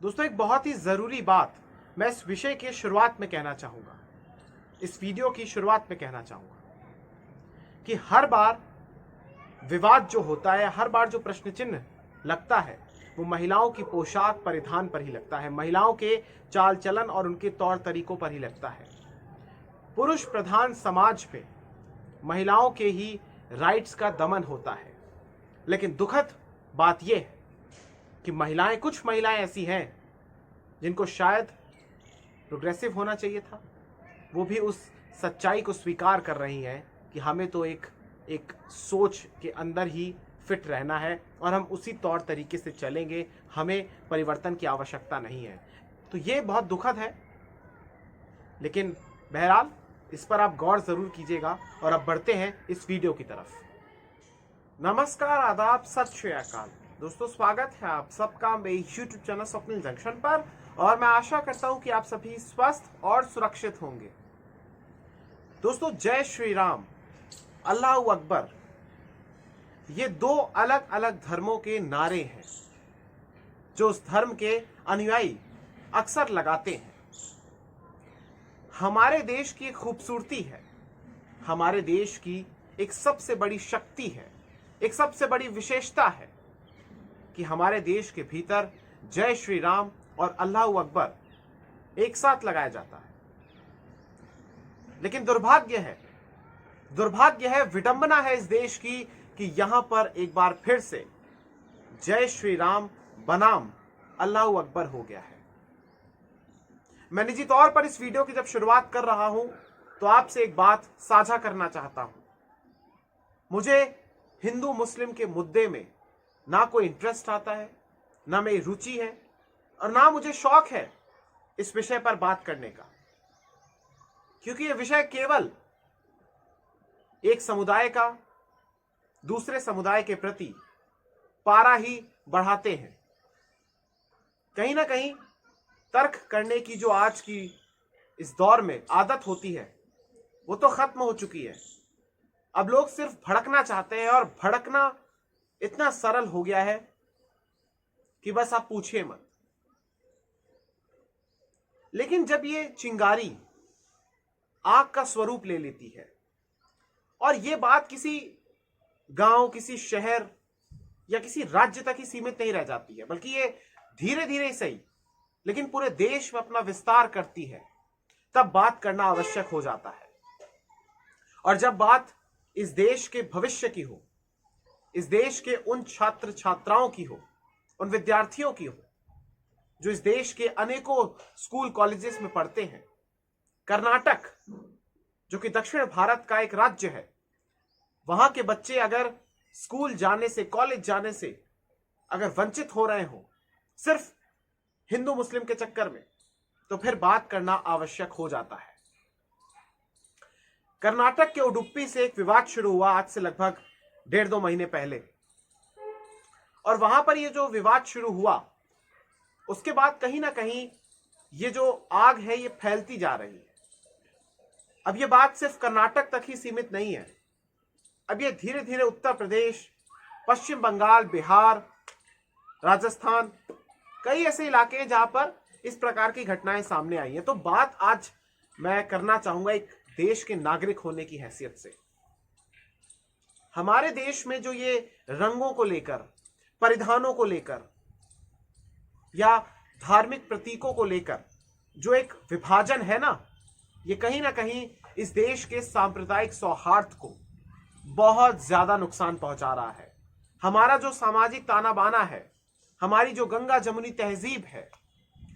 दोस्तों, एक बहुत ही ज़रूरी बात मैं इस विषय की शुरुआत में कहना चाहूँगा, इस वीडियो की शुरुआत में कहना चाहूँगा कि हर बार विवाद जो होता है, हर बार जो प्रश्न चिन्ह लगता है, वो महिलाओं की पोशाक परिधान पर ही लगता है, महिलाओं के चाल चलन और उनके तौर तरीकों पर ही लगता है। पुरुष प्रधान समाज पे महिलाओं के ही राइट्स का दमन होता है। लेकिन दुखद बात यह है कि कुछ महिलाएं ऐसी हैं जिनको शायद प्रोग्रेसिव होना चाहिए था, वो भी उस सच्चाई को स्वीकार कर रही हैं कि हमें तो एक सोच के अंदर ही फिट रहना है और हम उसी तौर तरीके से चलेंगे, हमें परिवर्तन की आवश्यकता नहीं है। तो ये बहुत दुखद है, लेकिन बहरहाल इस पर आप गौर जरूर कीजिएगा। और अब बढ़ते हैं इस वीडियो की तरफ। नमस्कार, आदाब, सत श्री अकाल दोस्तों, स्वागत है आप सबका मेरे यूट्यूब चैनल स्वप्निल जंक्शन पर। और मैं आशा करता हूं कि आप सभी स्वस्थ और सुरक्षित होंगे। दोस्तों, जय श्री राम, अल्लाह अकबर, ये दो अलग अलग धर्मों के नारे हैं जो उस धर्म के अनुयायी अक्सर लगाते हैं। हमारे देश की एक खूबसूरती है, हमारे देश की एक सबसे बड़ी शक्ति है, एक सबसे बड़ी विशेषता है कि हमारे देश के भीतर जय श्री राम और अल्लाह अकबर एक साथ लगाया जाता है। लेकिन दुर्भाग्य है, विडंबना है इस देश की कि यहां पर एक बार फिर से जय श्री राम बनाम अल्लाह अकबर हो गया है। मैं निजी तौर पर इस वीडियो की जब शुरुआत कर रहा हूं तो आपसे एक बात साझा करना चाहता हूं। मुझे हिंदू मुस्लिम के मुद्दे में ना कोई इंटरेस्ट आता है, ना मेरी रुचि है और ना मुझे शौक है इस विषय पर बात करने का, क्योंकि यह विषय केवल एक समुदाय का दूसरे समुदाय के प्रति पारा ही बढ़ाते हैं। कहीं ना कहीं तर्क करने की जो आज की इस दौर में आदत होती है वो तो खत्म हो चुकी है। अब लोग सिर्फ भड़कना चाहते हैं और भड़कना इतना सरल हो गया है कि बस आप पूछिए मत। लेकिन जब ये चिंगारी आग का स्वरूप ले लेती है और ये बात किसी गांव, किसी शहर या किसी राज्य तक ही सीमित नहीं रह जाती है, बल्कि ये धीरे धीरे ही सही लेकिन पूरे देश में अपना विस्तार करती है, तब बात करना आवश्यक हो जाता है। और जब बात इस देश के भविष्य की हो, इस देश के उन छात्र छात्राओं की हो, उन विद्यार्थियों की हो जो इस देश के अनेकों स्कूल कॉलेजेस में पढ़ते हैं। कर्नाटक, जो कि दक्षिण भारत का एक राज्य है, वहां के बच्चे अगर स्कूल जाने से, कॉलेज जाने से अगर वंचित हो रहे हो सिर्फ हिंदू मुस्लिम के चक्कर में, तो फिर बात करना आवश्यक हो जाता है। कर्नाटक के उडुपी से एक विवाद शुरू हुआ आज से लगभग 1.5-2 महीने पहले, और वहां पर ये जो विवाद शुरू हुआ उसके बाद कहीं ना कहीं ये जो आग है ये फैलती जा रही है। अब ये बात सिर्फ कर्नाटक तक ही सीमित नहीं है, अब ये धीरे धीरे उत्तर प्रदेश, पश्चिम बंगाल, बिहार, राजस्थान, कई ऐसे इलाके हैं जहां पर इस प्रकार की घटनाएं सामने आई हैं। तो बात आज मैं करना चाहूंगा एक देश के नागरिक होने की हैसियत से। हमारे देश में जो ये रंगों को लेकर, परिधानों को लेकर या धार्मिक प्रतीकों को लेकर जो एक विभाजन है ना, ये कहीं ना कहीं इस देश के सांप्रदायिक सौहार्द को बहुत ज्यादा नुकसान पहुंचा रहा है। हमारा जो सामाजिक ताना बाना है, हमारी जो गंगा जमुनी तहजीब है,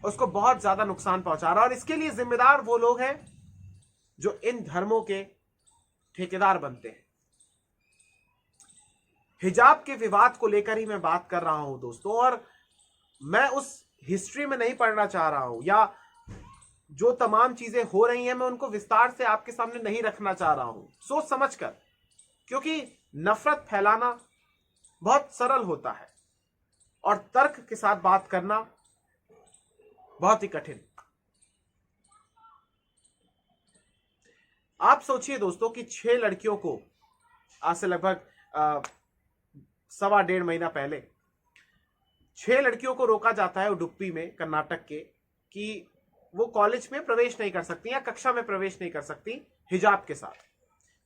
उसको बहुत ज्यादा नुकसान पहुंचा रहा है। और इसके लिए जिम्मेदार वो लोग हैं जो इन धर्मों के ठेकेदार बनते हैं। हिजाब के विवाद को लेकर ही मैं बात कर रहा हूं दोस्तों, और मैं उस हिस्ट्री में नहीं पढ़ना चाह रहा हूं या जो तमाम चीजें हो रही हैं मैं उनको विस्तार से आपके सामने नहीं रखना चाह रहा हूं, सोच समझकर, क्योंकि नफरत फैलाना बहुत सरल होता है और तर्क के साथ बात करना बहुत ही कठिन। आप सोचिए दोस्तों कि 6 लड़कियों को आज से लगभग 1.25 महीना पहले 6 लड़कियों को रोका जाता है उडुपी में, कर्नाटक के, कि वो कॉलेज में प्रवेश नहीं कर सकती या कक्षा में प्रवेश नहीं कर सकती हिजाब के साथ।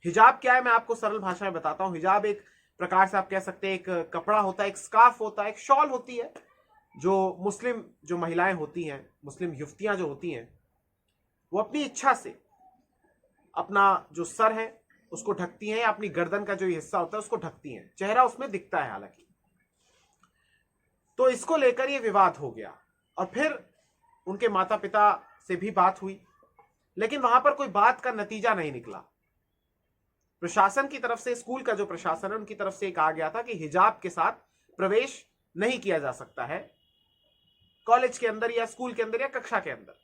हिजाब क्या है मैं आपको सरल भाषा में बताता हूं। हिजाब एक प्रकार से आप कह सकते हैं एक कपड़ा होता है, एक स्कार्फ होता है, एक शॉल होती है, जो मुस्लिम जो महिलाएं होती हैं, मुस्लिम युवतियां जो होती हैं, वो अपनी इच्छा से अपना जो सर है उसको ढकती हैं, या अपनी गर्दन का जो हिस्सा होता है उसको ढकती हैं, चेहरा उसमें दिखता है हालांकि। तो इसको लेकर ये विवाद हो गया और फिर उनके माता पिता से भी बात हुई, लेकिन वहां पर कोई बात का नतीजा नहीं निकला। प्रशासन की तरफ से, स्कूल का जो प्रशासन है उनकी तरफ से कहा गया था कि हिजाब के साथ प्रवेश नहीं किया जा सकता है कॉलेज के अंदर या स्कूल के अंदर या कक्षा के अंदर।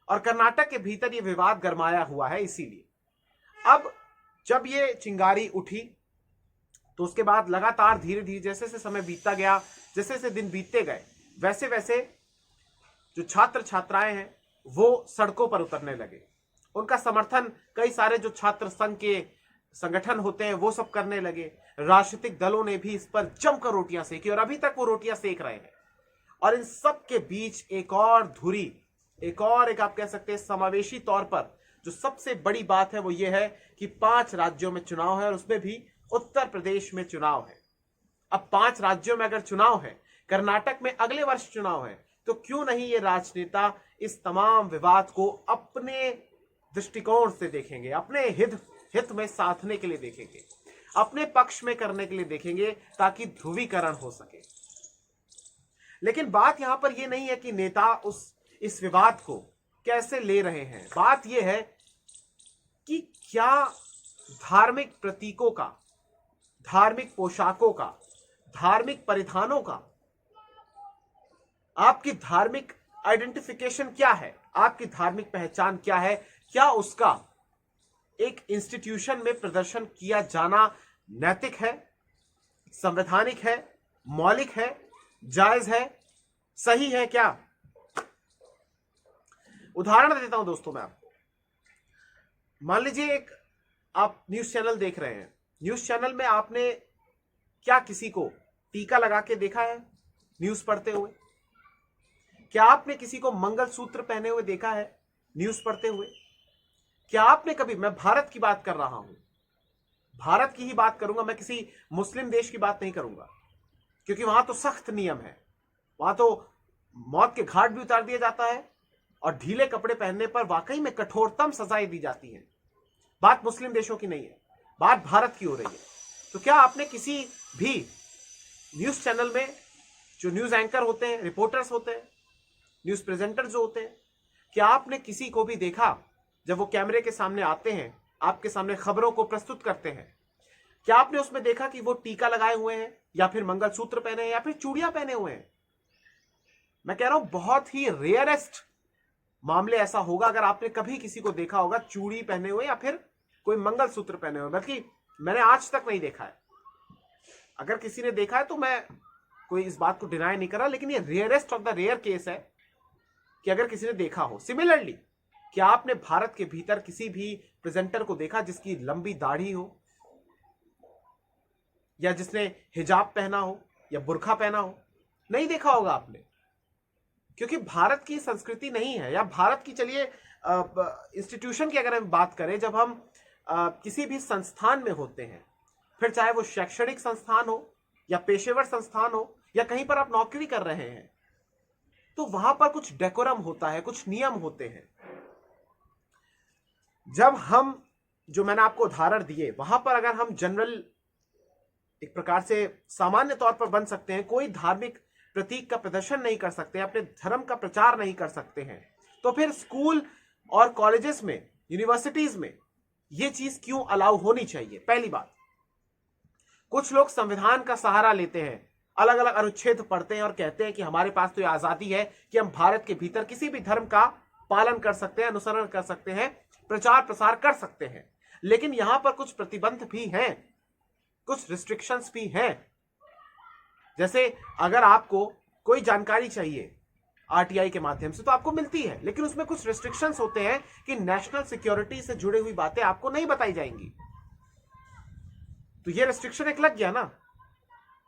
और कर्नाटक के भीतर यह विवाद गरमाया हुआ है। इसीलिए अब जब ये चिंगारी उठी तो उसके बाद लगातार धीरे धीरे जैसे जैसे समय बीतता गया, जैसे जैसे दिन बीतते गए, वैसे वैसे जो छात्र छात्राएं हैं वो सड़कों पर उतरने लगे। उनका समर्थन कई सारे जो छात्र संघ के संगठन होते हैं वो सब करने लगे। राजनीतिक दलों ने भी इस पर जमकर रोटियां सेकी और अभी तक वो रोटियां सेक रहे हैं। और इन सब के बीच एक और धुरी, एक आप कह सकते हैं समावेशी तौर पर जो सबसे बड़ी बात है वो ये है कि 5 राज्यों में चुनाव है और उसमें भी उत्तर प्रदेश में चुनाव है। अब 5 राज्यों में अगर चुनाव है, कर्नाटक में अगले वर्ष चुनाव है, तो क्यों नहीं ये राजनेता इस तमाम विवाद को अपने दृष्टिकोण से देखेंगे, अपने हित में साधने के लिए देखेंगे, अपने पक्ष में करने के लिए देखेंगे, ताकि ध्रुवीकरण हो सके। लेकिन बात यहां पर यह नहीं है कि नेता इस विवाद को कैसे ले रहे हैं। बात यह है कि क्या धार्मिक प्रतीकों का, धार्मिक पोशाकों का, धार्मिक परिधानों का, आपकी धार्मिक आइडेंटिफिकेशन क्या है, आपकी धार्मिक पहचान क्या है, क्या उसका एक इंस्टीट्यूशन में प्रदर्शन किया जाना नैतिक है, संवैधानिक है, मौलिक है, जायज है, सही है क्या? उदाहरण देता हूं दोस्तों मैं आपको। मान लीजिए एक आप न्यूज चैनल देख रहे हैं, न्यूज चैनल में आपने क्या किसी को टीका लगा के देखा है न्यूज पढ़ते हुए? क्या आपने किसी को मंगलसूत्र पहने हुए देखा है न्यूज पढ़ते हुए? क्या आपने कभी, मैं भारत की बात कर रहा हूं, भारत की ही बात करूंगा, मैं किसी मुस्लिम देश की बात नहीं करूंगा, क्योंकि वहां तो सख्त नियम है, वहां तो मौत के घाट भी उतार दिया जाता है और ढीले कपड़े पहनने पर वाकई में कठोरतम सजाएं दी जाती हैं। बात मुस्लिम देशों की नहीं है, बात भारत की हो रही है। तो क्या आपने किसी भी न्यूज चैनल में जो न्यूज एंकर होते हैं, रिपोर्टर्स होते हैं, न्यूज प्रेजेंटर जो होते हैं, क्या आपने किसी को भी देखा जब वो कैमरे के सामने आते हैं, आपके सामने खबरों को प्रस्तुत करते हैं, क्या आपने उसमें देखा कि वो टीका लगाए हुए हैं या फिर मंगलसूत्र पहने हैं या फिर चूड़ियां पहने हुए हैं? मैं कह रहा हूं बहुत ही रेयरेस्ट मामले ऐसा होगा अगर आपने कभी किसी को देखा होगा चूड़ी पहने हुए या फिर कोई मंगलसूत्र पहने हुए, बल्कि मैंने आज तक नहीं देखा है। अगर किसी ने देखा है तो मैं कोई इस बात को डिनाई नहीं कर रहा, लेकिन ये rarest of the rare case है कि अगर किसी ने देखा हो। सिमिलरली, क्या आपने भारत के भीतर किसी भी प्रेजेंटर को देखा जिसकी लंबी दाढ़ी हो, या जिसने हिजाब पहना हो या बुर्खा पहना हो? नहीं देखा होगा आपने, क्योंकि भारत की संस्कृति नहीं है। या भारत की, चलिए इंस्टीट्यूशन की अगर हम बात करें, जब हम किसी भी संस्थान में होते हैं, फिर चाहे वो शैक्षणिक संस्थान हो या पेशेवर संस्थान हो या कहीं पर आप नौकरी कर रहे हैं, तो वहां पर कुछ डेकोरम होता है, कुछ नियम होते हैं। जब हम, जो मैंने आपको उदाहरण दिए, वहां पर अगर हम जनरल एक प्रकार से सामान्य तौर पर बन सकते हैं, कोई धार्मिक प्रतीक का प्रदर्शन नहीं कर सकते, अपने धर्म का प्रचार नहीं कर सकते हैं, तो फिर स्कूल और कॉलेजेस में, यूनिवर्सिटीज में यह चीज क्यों अलाउ होनी चाहिए? पहली बात, कुछ लोग संविधान का सहारा लेते हैं, अलग अलग अनुच्छेद पढ़ते हैं और कहते हैं कि हमारे पास तो यह आजादी है कि हम भारत के भीतर किसी भी धर्म का पालन कर सकते हैं, अनुसरण कर सकते हैं, प्रचार प्रसार कर सकते हैं। लेकिन यहां पर कुछ प्रतिबंध भी हैं, कुछ रिस्ट्रिक्शंस भी हैं। जैसे अगर आपको कोई जानकारी चाहिए आरटीआई के माध्यम से तो आपको मिलती है, लेकिन उसमें कुछ रिस्ट्रिक्शंस होते हैं कि नेशनल सिक्योरिटी से जुड़ी हुई बातें आपको नहीं बताई जाएंगी। तो ये रिस्ट्रिक्शन एक लग गया ना।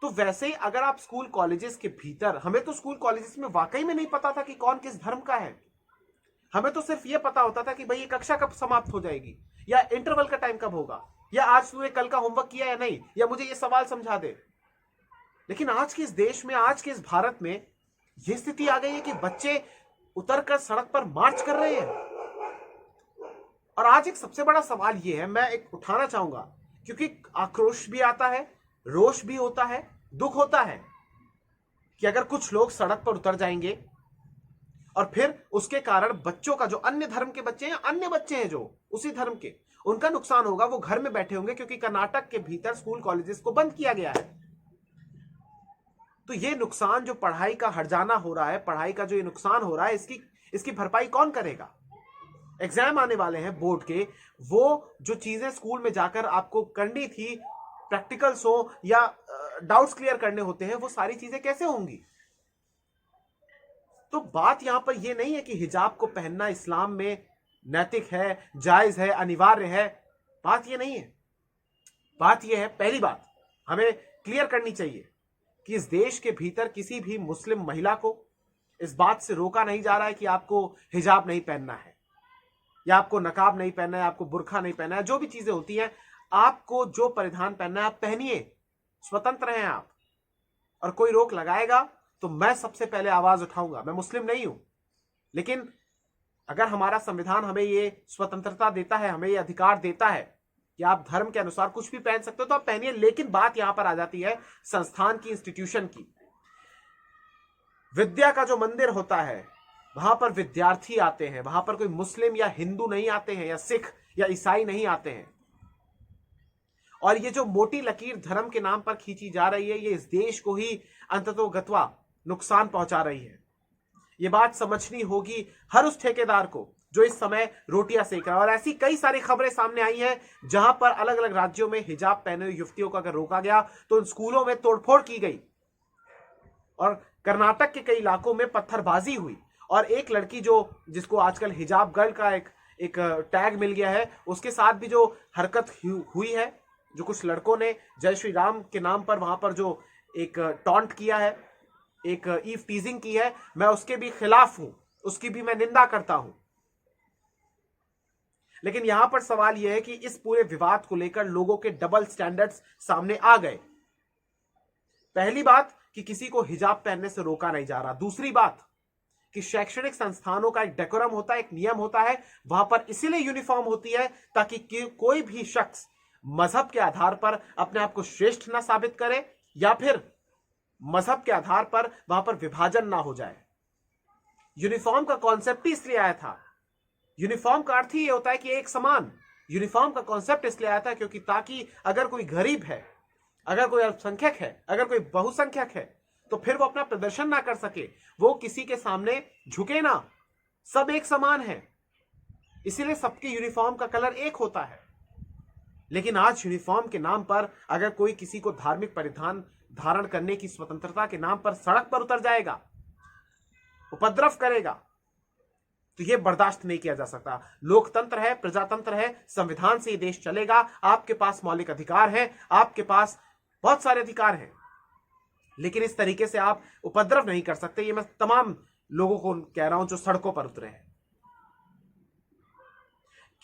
तो वैसे ही अगर आप स्कूल कॉलेजेस के भीतर, हमें तो स्कूल कॉलेजेस में वाकई में नहीं पता था कि कौन किस धर्म का है। हमें तो सिर्फ यह पता होता था कि भाई ये कक्षा कब समाप्त हो जाएगी, या इंटरवल का टाइम कब होगा, या आज तूने कल का होमवर्क किया या नहीं, या मुझे ये सवाल समझा दे। लेकिन आज के इस देश में, आज के इस भारत में यह स्थिति आ गई है कि बच्चे उतरकर सड़क पर मार्च कर रहे हैं। और आज एक सबसे बड़ा सवाल यह है, मैं एक उठाना चाहूंगा, क्योंकि आक्रोश भी आता है, रोष भी होता है, दुख होता है कि अगर कुछ लोग सड़क पर उतर जाएंगे और फिर उसके कारण बच्चों का, जो अन्य धर्म के बच्चे हैं, अन्य बच्चे हैं जो उसी धर्म के, उनका नुकसान होगा। वो घर में बैठे होंगे क्योंकि कर्नाटक के भीतर स्कूल कॉलेजेस को बंद किया गया है। तो ये नुकसान, जो पढ़ाई का हर्जाना हो रहा है, पढ़ाई का जो ये नुकसान हो रहा है, इसकी भरपाई कौन करेगा? एग्जाम आने वाले हैं बोर्ड के, वो जो चीजें स्कूल में जाकर आपको करनी थी, प्रैक्टिकल्स हो या डाउट्स क्लियर करने होते हैं, वो सारी चीजें कैसे होंगी? तो बात यहां पर यह नहीं है कि हिजाब को पहनना इस्लाम में नैतिक है, जायज है, अनिवार्य है। बात यह नहीं है। बात यह है, पहली बात हमें क्लियर करनी चाहिए कि इस देश के भीतर किसी भी मुस्लिम महिला को इस बात से रोका नहीं जा रहा है कि आपको हिजाब नहीं पहनना है, या आपको नकाब नहीं पहनना है, आपको बुर्खा नहीं पहनना है। जो भी चीजें होती हैं, आपको जो परिधान पहनना है आप पहनिए, स्वतंत्र हैं आप। और कोई रोक लगाएगा तो मैं सबसे पहले आवाज उठाऊंगा। मैं मुस्लिम नहीं हूं, लेकिन अगर हमारा संविधान हमें ये स्वतंत्रता देता है, हमें ये अधिकार देता है कि आप धर्म के अनुसार कुछ भी पहन सकते हो, तो आप पहनिए। लेकिन बात यहां पर आ जाती है संस्थान की, इंस्टीट्यूशन की। विद्या का जो मंदिर होता है, वहां पर विद्यार्थी आते हैं, वहां पर कोई मुस्लिम या हिंदू नहीं आते हैं, या सिख या ईसाई नहीं आते हैं। और ये जो मोटी लकीर धर्म के नाम पर खींची जा रही है, ये इस देश को ही अंततोगत्वा नुकसान पहुंचा रही है। ये बात समझनी होगी हर उस ठेकेदार को जो इस समय रोटियां सेक रहा है। और ऐसी कई सारी खबरें सामने आई हैं जहां पर अलग अलग राज्यों में हिजाब पहने हुए युवतियों को अगर रोका गया तो उन स्कूलों में तोड़फोड़ की गई, और कर्नाटक के कई इलाकों में पत्थरबाजी हुई। और एक लड़की जिसको आजकल हिजाब गर्ल का एक टैग मिल गया है, उसके साथ भी जो हरकत हुई है, जो कुछ लड़कों ने जय श्री राम के नाम पर वहां पर जो एक टॉन्ट किया है, एक ईव टीजिंग की है, मैं उसके भी खिलाफ हूं, उसकी भी मैं निंदा करता हूं। लेकिन यहां पर सवाल यह है कि इस पूरे विवाद को लेकर लोगों के डबल स्टैंडर्ड्स सामने आ गए। पहली बात कि किसी को हिजाब पहनने से रोका नहीं जा रहा। दूसरी बात कि शैक्षणिक संस्थानों का एक डेकोरम होता है, एक नियम होता है, वहां पर इसीलिए यूनिफॉर्म होती है ताकि कोई भी शख्स मजहब के आधार पर अपने आप को श्रेष्ठ ना साबित करे, या फिर मजहब के आधार पर वहां पर विभाजन ना हो जाए। यूनिफॉर्म का कॉन्सेप्ट ही इसलिए आया था। यूनिफॉर्म का अर्थ ही ये होता है कि एक समान। यूनिफॉर्म का कॉन्सेप्ट इसलिए आया था क्योंकि ताकि अगर कोई गरीब है, अगर कोई अल्पसंख्यक है, अगर कोई बहुसंख्यक है, तो फिर वो अपना प्रदर्शन ना कर सके, वो किसी के सामने झुके ना, सब एक समान है। इसीलिए सबके यूनिफॉर्म का कलर एक होता है। लेकिन आज यूनिफॉर्म के नाम पर अगर कोई किसी को धार्मिक परिधान धारण करने की स्वतंत्रता के नाम पर सड़क पर उतर जाएगा, उपद्रव करेगा, तो यह बर्दाश्त नहीं किया जा सकता। लोकतंत्र है, प्रजातंत्र है, संविधान से यह देश चलेगा। आपके पास मौलिक अधिकार है, आपके पास बहुत सारे अधिकार हैं, लेकिन इस तरीके से आप उपद्रव नहीं कर सकते। ये मैं तमाम लोगों को कह रहा हूं जो सड़कों पर उतरे हैं।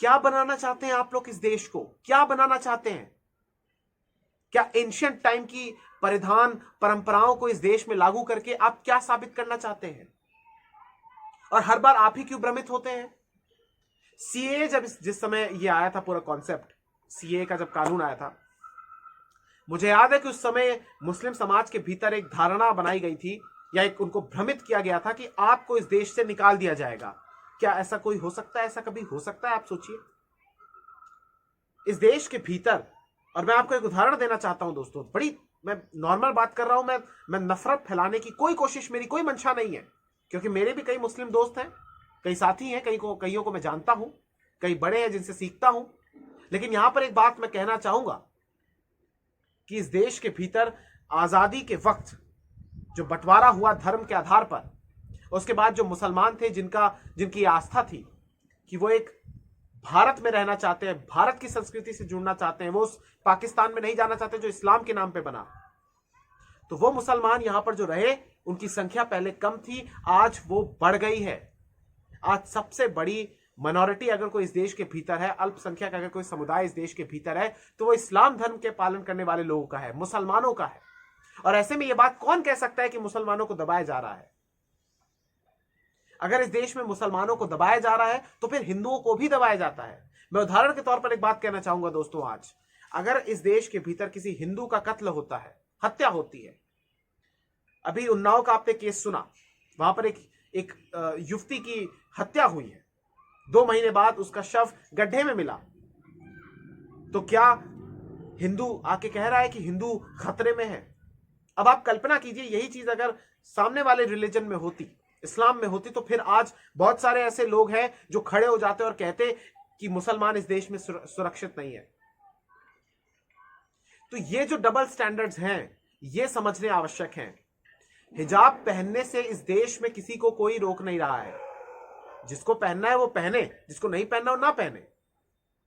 क्या बनाना चाहते हैं आप लोग इस देश को? क्या बनाना चाहते हैं? क्या एंशिएंट टाइम की परिधान परंपराओं को इस देश में लागू करके आप क्या साबित करना चाहते हैं? और हर बार आप ही क्यों भ्रमित होते हैं? सीए जिस समय ये आया था, पूरा कॉन्सेप्ट सीए का जब कानून आया था, मुझे याद है कि उस समय मुस्लिम समाज के भीतर एक धारणा बनाई गई थी, या एक उनको भ्रमित किया गया था कि आपको इस देश से निकाल दिया जाएगा। क्या ऐसा कोई हो सकता है? ऐसा कभी हो सकता है? आप सोचिए, इस देश के भीतर, और मैं आपको एक उदाहरण देना चाहता हूं दोस्तों, बड़ी मैं नॉर्मल बात कर रहा हूं, मैं नफरत फैलाने की कोई कोशिश, मेरी कोई मंशा नहीं है, क्योंकि मेरे भी कई मुस्लिम दोस्त हैं, कई साथी हैं, कईयों को मैं जानता हूं, कई बड़े हैं जिनसे सीखता हूं। लेकिन यहां पर एक बात मैं कहना चाहूंगा कि इस देश के भीतर आजादी के वक्त जो बंटवारा हुआ धर्म के आधार पर, उसके बाद जो मुसलमान थे जिनकी आस्था थी कि वो एक भारत में रहना चाहते हैं, भारत की संस्कृति से जुड़ना चाहते हैं, वो उस पाकिस्तान में नहीं जाना चाहते जो इस्लाम के नाम पे बना, तो वो मुसलमान यहां पर जो रहे, उनकी संख्या पहले कम थी, आज वो बढ़ गई है। आज सबसे बड़ी माइनॉरिटी अगर कोई इस देश के भीतर है, अल्पसंख्यक अगर कोई समुदाय इस देश के भीतर है, तो वो इस्लाम धर्म के पालन करने वाले लोगों का है, मुसलमानों का है। और ऐसे में यह बात कौन कह सकता है कि मुसलमानों को दबाया जा रहा है? अगर इस देश में मुसलमानों को दबाया जा रहा है तो फिर हिंदुओं को भी दबाया जाता है। मैं उदाहरण के तौर पर एक बात कहना चाहूंगा दोस्तों, आज अगर इस देश के भीतर किसी हिंदू का कत्ल होता है, हत्या होती है, अभी उन्नाव का आपने केस सुना, वहां पर एक युवती की हत्या हुई है, 2 महीने बाद उसका शव गड्ढे में मिला, तो क्या हिंदू आके कह रहा है कि हिंदू खतरे में है? अब आप कल्पना कीजिए, यही चीज अगर सामने वाले रिलीजन में होती, इस्लाम में होती, तो फिर आज बहुत सारे ऐसे लोग हैं जो खड़े हो जाते और कहते कि मुसलमान इस देश में सुरक्षित नहीं है। तो ये जो डबल स्टैंडर्ड्स हैं, ये समझने आवश्यक हैं। हिजाब पहनने से इस देश में किसी को कोई रोक नहीं रहा है। जिसको पहनना है वो पहने, जिसको नहीं पहनना वो ना पहने।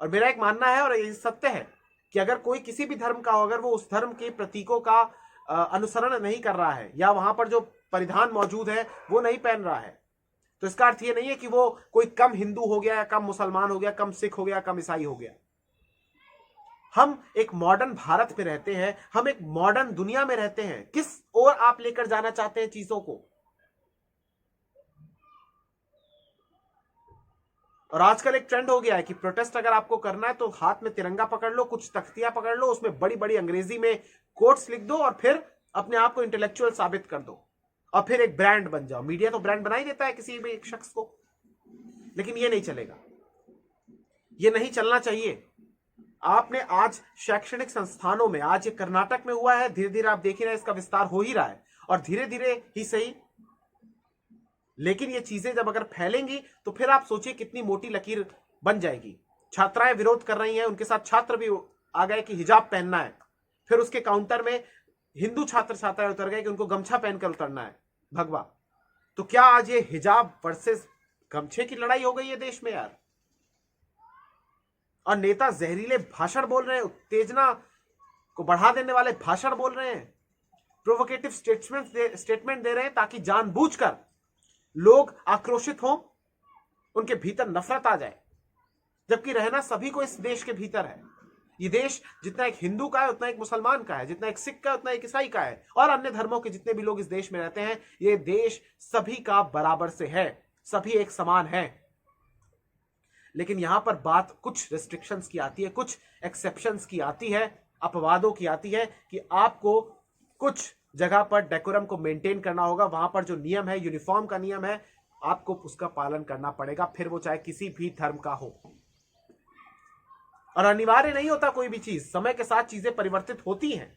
और मेरा एक मानना है, और ये सत्य है, कि अगर कोई किसी भी धर्म का हो, अगर वो उस धर्म के प्रतीकों का अनुसरण नहीं कर रहा है, या वहां पर जो परिधान मौजूद है वो नहीं पहन रहा है, तो इसका अर्थ ये नहीं है कि वो कोई कम हिंदू हो गया, या कम मुसलमान हो गया, कम सिख हो गया, कम ईसाई हो गया। हम एक मॉडर्न भारत में रहते हैं, हम एक मॉडर्न दुनिया में रहते हैं। किस ओर आप लेकर जाना चाहते हैं चीजों को? और आजकल एक ट्रेंड हो गया है कि प्रोटेस्ट अगर आपको करना है तो हाथ में तिरंगा पकड़ लो, कुछ तख्तियां पकड़ लो, उसमें बड़ी बड़ी अंग्रेजी में कोट्स लिख दो, और फिर अपने आप को इंटेलेक्चुअल साबित कर दो, और फिर एक ब्रांड बन जाओ। मीडिया तो ब्रांड बना ही देता है किसी भी एक शख्स को, लेकिन ये नहीं चलेगा, ये नहीं चलना चाहिए। आपने आज शैक्षणिक संस्थानों में, आज ये कर्नाटक में हुआ है, धीरे धीरे आप देख ही रहे हैं इसका विस्तार हो ही रहा है, और धीरे धीरे ही सही, लेकिन ये चीजें जब अगर फैलेंगी तो फिर आप सोचिए कितनी मोटी लकीर बन जाएगी। छात्राएं विरोध कर रही हैं, उनके साथ छात्र भी आ गए कि हिजाब पहनना है, फिर उसके काउंटर में हिंदू छात्र छात्राएं उतर गए कि उनको गमछा पहनकर उतरना है। भगवा, तो क्या आज ये हिजाब वर्सेस गमछे की लड़ाई हो गई है देश में यार? और नेता जहरीले भाषण बोल रहे हैं, उत्तेजना को बढ़ा देने वाले भाषण बोल रहे हैं, प्रोवोकेटिव स्टेटमेंट दे रहे हैं, ताकि जानबूझकर लोग आक्रोशित हों, उनके भीतर नफरत आ जाए, जबकि रहना सभी को इस देश के भीतर है। ये देश जितना एक हिंदू का है उतना एक मुसलमान का है, जितना एक सिख का उतना एक ईसाई का है, और अन्य धर्मों के जितने भी लोग इस देश में रहते हैं, ये देश सभी का बराबर से है, सभी एक समान है। लेकिन यहां पर बात कुछ रिस्ट्रिक्शंस की आती है, कुछ एक्सेप्शंस की आती है, अपवादों की आती है, कि आपको कुछ जगह पर डेकोरम को मेंटेन करना होगा, वहां पर जो नियम है, यूनिफॉर्म का नियम है, आपको उसका पालन करना पड़ेगा, फिर वो चाहे किसी भी धर्म का हो। और अनिवार्य नहीं होता कोई भी चीज, समय के साथ चीजें परिवर्तित होती हैं।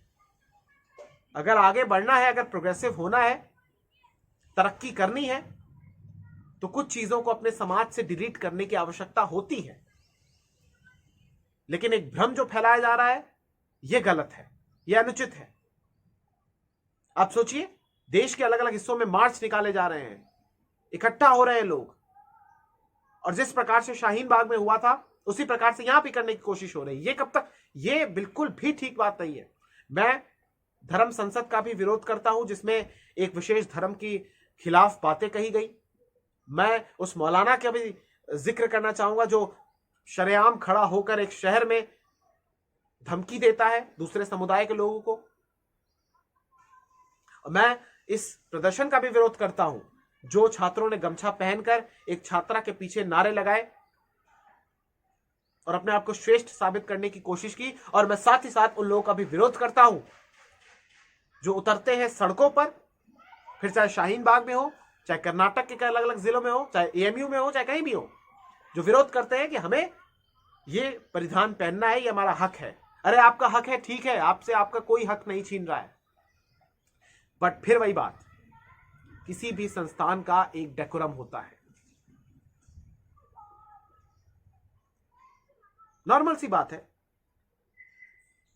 अगर आगे बढ़ना है, अगर प्रोग्रेसिव होना है, तरक्की करनी है, तो कुछ चीजों को अपने समाज से डिलीट करने की आवश्यकता होती है। लेकिन एक भ्रम जो फैलाया जा रहा है, यह गलत है, यह अनुचित है। आप सोचिए, देश के अलग अलग हिस्सों में मार्च निकाले जा रहे हैं, इकट्ठा हो रहे हैं लोग, और जिस प्रकार से शाहीन बाग में हुआ था उसी प्रकार से यहां भी करने की कोशिश हो रही है। ये कब तक? ये बिल्कुल भी ठीक बात नहीं है। मैं धर्म संसद का भी विरोध करता हूं, जिसमें एक विशेष धर्म की खिलाफ बातें कही गई। मैं उस मौलाना का भी जिक्र करना चाहूंगा जो शरेआम खड़ा होकर एक शहर में धमकी देता है दूसरे समुदाय के लोगों को। मैं इस प्रदर्शन का भी विरोध करता हूं जो छात्रों ने गमछा पहनकर एक छात्रा के पीछे नारे लगाए और अपने आप को श्रेष्ठ साबित करने की कोशिश की। और मैं साथ ही साथ उन लोगों का भी विरोध करता हूं जो उतरते हैं सड़कों पर, फिर चाहे शाहीन बाग में हो, चाहे कर्नाटक के अलग अलग जिलों में हो, चाहे एएमयू में हो, चाहे कहीं भी हो, जो विरोध करते हैं कि हमें ये परिधान पहनना है, ये हमारा हक है। अरे आपका हक है, ठीक है, आपसे आपका कोई हक नहीं छीन रहा है, बट फिर वही बात, किसी भी संस्थान का एक डेकोरम होता है। नॉर्मल सी बात है,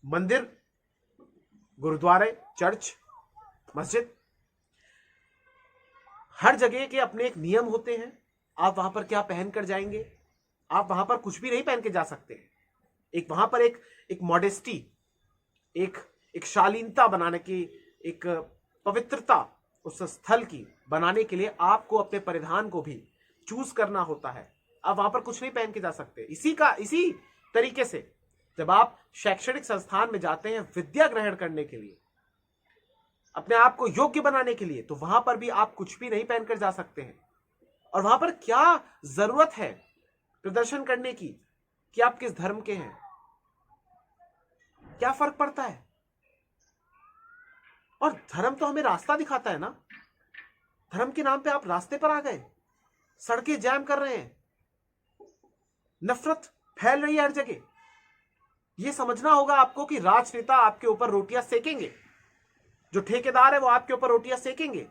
मंदिर, गुरुद्वारे, चर्च, मस्जिद, हर जगह के अपने एक नियम होते हैं। आप वहां पर क्या पहनकर जाएंगे? आप वहां पर कुछ भी नहीं पहन के जा सकते। एक वहां पर एक मॉडेस्टी, एक शालीनता बनाने की एक पवित्रता उस स्थल की बनाने के लिए आपको अपने परिधान को भी चूज करना होता है। आप वहां पर कुछ नहीं पहन के जा सकते। इसी तरीके से जब आप शैक्षणिक संस्थान में जाते हैं विद्या ग्रहण करने के लिए, अपने आप को योग्य बनाने के लिए, तो वहां पर भी आप कुछ भी नहीं पहनकर जा सकते हैं। और वहां पर क्या जरूरत है प्रदर्शन करने की कि आप किस धर्म के हैं? क्या फर्क पड़ता है? और धर्म तो हमें रास्ता दिखाता है ना। धर्म के नाम पे आप रास्ते पर आ गए, सड़कें जैम कर रहे हैं, नफरत फैल रही है हर जगह। यह समझना होगा आपको कि राजनेता आपके ऊपर रोटियां सेकेंगे, जो ठेकेदार है वो आपके ऊपर रोटियां सेकेंगे।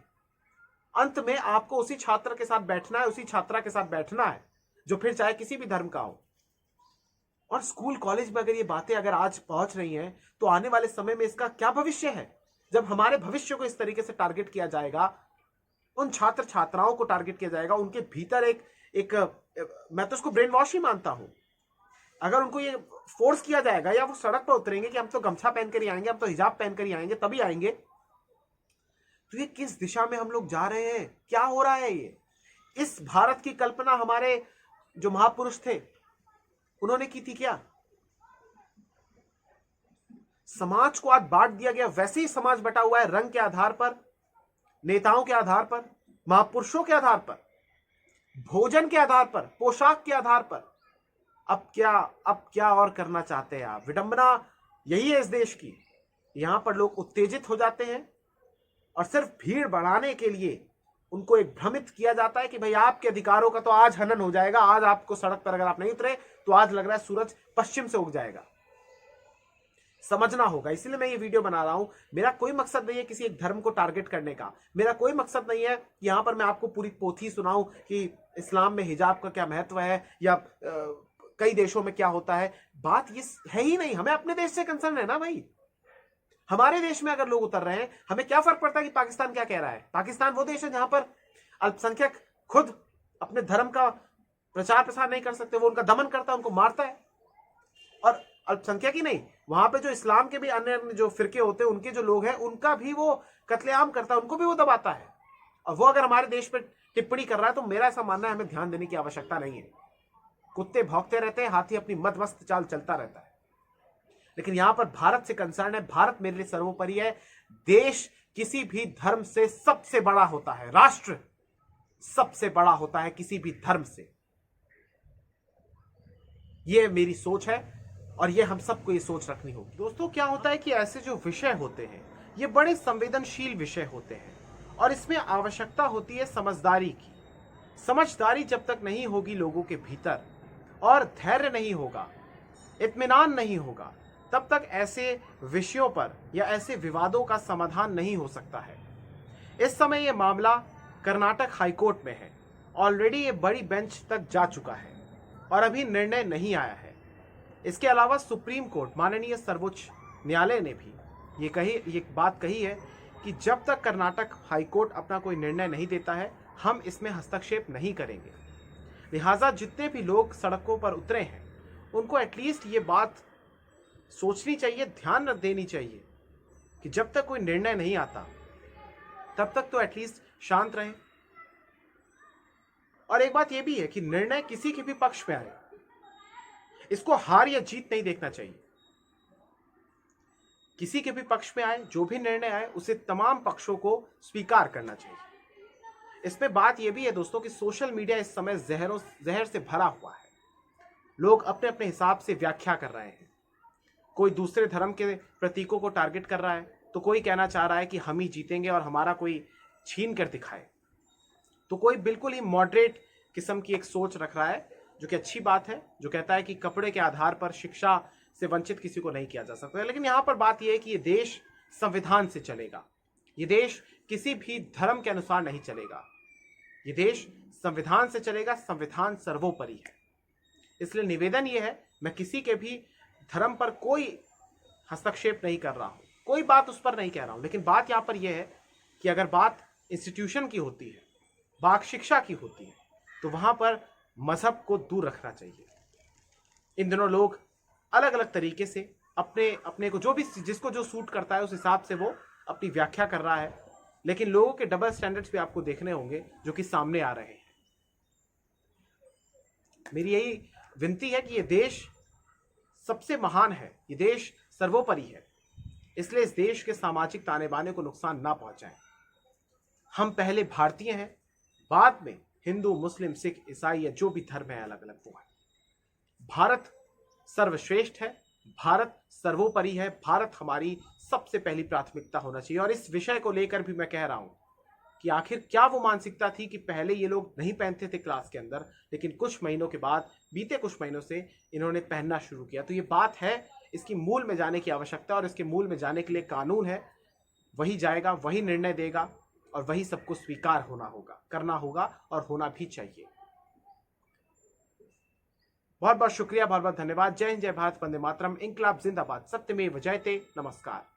अंत में आपको उसी छात्र के साथ बैठना है, उसी छात्रा के साथ बैठना है जो फिर चाहे किसी भी धर्म का हो। और स्कूल कॉलेज में अगर ये बातें अगर आज पहुंच रही हैं तो आने वाले समय में इसका क्या भविष्य है? जब हमारे भविष्य को इस तरीके से टारगेट किया जाएगा, उन छात्र छात्राओं को टारगेट किया जाएगा, उनके भीतर एक मैं तो उसको ब्रेन वॉश ही मानता हूं। अगर उनको ये फोर्स किया जाएगा या वो सड़क पर उतरेंगे कि हम तो गमछा पहनकर ही आएंगे, हम तो हिजाब पहनकर ही आएंगे, तभी आएंगे, तो ये किस दिशा में हम लोग जा रहे हैं? क्या हो रहा है ये? इस भारत की कल्पना हमारे जो महापुरुष थे उन्होंने की थी क्या? समाज को आज बांट दिया गया, वैसे ही समाज बटा हुआ है रंग के आधार पर, नेताओं के आधार पर, महापुरुषों के आधार पर, भोजन के आधार पर, पोशाक के आधार पर। अब क्या और करना चाहते हैं आप? विडंबना यही है इस देश की। यहां पर लोग उत्तेजित हो जाते हैं और सिर्फ भीड़ बढ़ाने के लिए उनको एक भ्रमित किया जाता है कि भाई आपके अधिकारों का तो आज हनन हो जाएगा, आज आपको सड़क पर अगर आप नहीं उतरे तो आज लग रहा है सूरज पश्चिम से उग जाएगा। समझना होगा, इसलिए मैं ये वीडियो बना रहा हूं। मेरा कोई मकसद नहीं है किसी एक धर्म को टारगेट करने का। मेरा कोई मकसद नहीं है कि यहां पर मैं आपको पूरी पोथी सुनाऊं कि इस्लाम में हिजाब का क्या महत्व है या कई देशों में क्या होता है। बात ये है ही नहीं। हमें अपने देश से कंसर्न है ना भाई। हमारे देश में अगर लोग उतर रहे हैं, हमें क्या फर्क पड़ता है कि पाकिस्तान क्या कह रहा है? पाकिस्तान वो देश है जहां पर अल्पसंख्यक खुद अपने धर्म का प्रचार प्रसार नहीं कर सकते, वो उनका दमन करता है, उनको मारता है। और अल्पसंख्यक ही नहीं, वहां पे जो इस्लाम के भी अन्य जो फिरके होते हैं, उनके जो लोग हैं, उनका भी वो कत्लेआम करता है, उनको भी वो दबाता है। और वो अगर हमारे देश पर टिप्पणी कर रहा है तो मेरा ऐसा मानना है हमें ध्यान देने की आवश्यकता नहीं है। कुत्ते भौंकते रहते हैं, हाथी अपनी मदमस्त चाल चलता रहता है। लेकिन यहां पर भारत से कंसर्न है। भारत मेरे लिए सर्वोपरि है। देश किसी भी धर्म से सबसे बड़ा होता है, राष्ट्र सबसे बड़ा होता है किसी भी धर्म से। यह मेरी सोच है और यह हम सबको ये सोच रखनी होगी। दोस्तों, क्या होता है कि ऐसे जो विषय होते हैं ये बड़े संवेदनशील विषय होते हैं और इसमें आवश्यकता होती है समझदारी की। समझदारी जब तक नहीं होगी लोगों के भीतर और धैर्य नहीं होगा, इत्मीनान नहीं होगा, तब तक ऐसे विषयों पर या ऐसे विवादों का समाधान नहीं हो सकता है। इस समय यह मामला कर्नाटक हाईकोर्ट में है। ऑलरेडी ये बड़ी बेंच तक जा चुका है और अभी निर्णय नहीं आया है। इसके अलावा सुप्रीम कोर्ट, माननीय सर्वोच्च न्यायालय ने भी ये बात कही है कि जब तक कर्नाटक हाईकोर्ट अपना कोई निर्णय नहीं देता है, हम इसमें हस्तक्षेप नहीं करेंगे। लिहाजा जितने भी लोग सड़कों पर उतरे हैं उनको एटलीस्ट ये बात सोचनी चाहिए, ध्यान देनी चाहिए कि जब तक कोई निर्णय नहीं आता तब तक तो एटलीस्ट शांत रहें। और एक बात यह भी है कि निर्णय किसी के भी पक्ष में आए, इसको हार या जीत नहीं देखना चाहिए। किसी के भी पक्ष में आए, जो भी निर्णय आए, उसे तमाम पक्षों को स्वीकार करना चाहिए। इसमें बात यह भी है दोस्तों कि सोशल मीडिया इस समय जहर से भरा हुआ है। लोग अपने अपने हिसाब से व्याख्या कर रहे हैं। कोई दूसरे धर्म के प्रतीकों को टारगेट कर रहा है, तो कोई कहना चाह रहा है कि हम ही जीतेंगे और हमारा कोई छीन कर दिखाए, तो कोई बिल्कुल ही मॉडरेट किस्म की एक सोच रख रहा है, जो कि अच्छी बात है, जो कहता है कि कपड़े के आधार पर शिक्षा से वंचित किसी को नहीं किया जा सकता। लेकिन यहां पर बात यह है कि यह देश संविधान से चलेगा। यह देश किसी भी धर्म के अनुसार नहीं चलेगा। यह देश संविधान से चलेगा। संविधान सर्वोपरि है। इसलिए निवेदन यह है, मैं किसी के भी धर्म पर कोई हस्तक्षेप नहीं कर रहा हूं, कोई बात उस पर नहीं कह रहा हूं। लेकिन बात यहां पर यह है कि अगर बात इंस्टीट्यूशन की होती है, बात शिक्षा की होती है, तो वहां पर मजहब को दूर रखना चाहिए। इन दिनों लोग अलग अलग तरीके से अपने को जो भी जिसको जो सूट करता है उस हिसाब से वो अपनी व्याख्या कर रहा है, लेकिन लोगों के डबल स्टैंडर्ड्स भी आपको देखने होंगे जो कि सामने आ रहे हैं। मेरी यही विनती है कि ये देश सबसे महान है, ये देश सर्वोपरि है, इसलिए इस देश के सामाजिक ताने बाने को नुकसान ना पहुंचाएं। हम पहले भारतीय हैं, बाद में हिंदू, मुस्लिम, सिख, ईसाई या जो भी धर्म है अलग अलग वो है। भारत सर्वश्रेष्ठ है, भारत सर्वोपरि है, भारत हमारी सबसे पहली प्राथमिकता होना चाहिए। और इस विषय को लेकर भी मैं कह रहा हूं कि आखिर क्या वो मानसिकता थी कि पहले ये लोग नहीं पहनते थे क्लास के अंदर, लेकिन कुछ महीनों के बाद, बीते कुछ महीनों से इन्होंने पहनना शुरू किया। तो ये बात है, इसकी मूल में जाने की आवश्यकता, और इसके मूल में जाने के लिए कानून है, वही जाएगा, वही निर्णय देगा, और वही सबको स्वीकार होना होगा, करना होगा और होना भी चाहिए। बहुत बहुत शुक्रिया, बहुत बहुत धन्यवाद। जय हिंद, जय भारत, वंदे मातरम, इंकलाब जिंदाबाद, सत्यमेव जयते, नमस्कार।